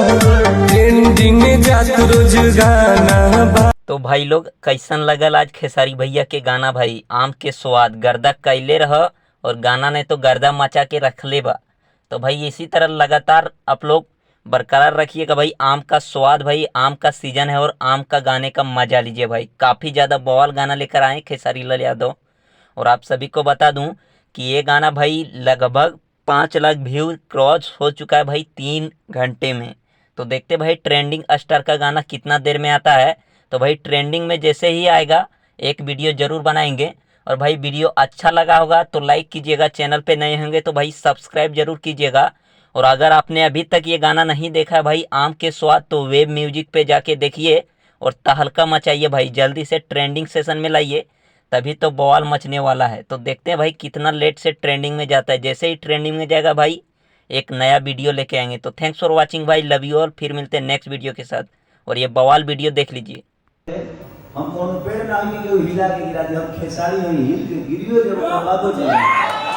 Trending में जात रोज गाना। तो भाई लोग कैसन लगल आज खेसारी भैया के गाना भाई। आम के स्वाद गर्दा कैले रह और गाना ने तो गर्दा मचा के रख ले बा। तो भाई इसी तरह लगातार आप लोग बरकरार रखिएगा भाई। आम का स्वाद भाई, आम का सीजन है और आम का गाने का मजा लीजिए भाई। काफ़ी ज़्यादा बवाल गाना लेकर आए खेसारी लाल यादव। और आप सभी को बता दूं कि ये गाना भाई लगभग 5 लाख व्यू क्रॉस हो चुका है भाई 3 घंटे में। तो देखते भाई ट्रेंडिंग स्टार का गाना कितना देर में आता है। तो भाई ट्रेंडिंग में जैसे ही आएगा एक वीडियो जरूर बनाएंगे। और भाई वीडियो अच्छा लगा होगा तो लाइक कीजिएगा, चैनल पे नए होंगे तो भाई सब्सक्राइब जरूर कीजिएगा। और अगर आपने अभी तक ये गाना नहीं देखा है भाई आम के स्वाद, तो वेब म्यूजिक पे जाके देखिए और तहलका मचाइए भाई। जल्दी से ट्रेंडिंग सेशन में लाइए, तभी तो बवाल मचने वाला है। तो देखते हैं भाई कितना लेट से ट्रेंडिंग में जाता है। जैसे ही ट्रेंडिंग में जाएगा भाई एक नया वीडियो लेके आएंगे। तो थैंक्स फॉर वॉचिंग भाई, लव यू ऑल। फिर मिलते हैं नेक्स्ट वीडियो के साथ। और ये बवाल वीडियो देख लीजिए। हम कोनो पेड़ ना हिल के हिला के गिरा दे, हम खेसारी नहीं हिल के गिरियो जब बाबा चले।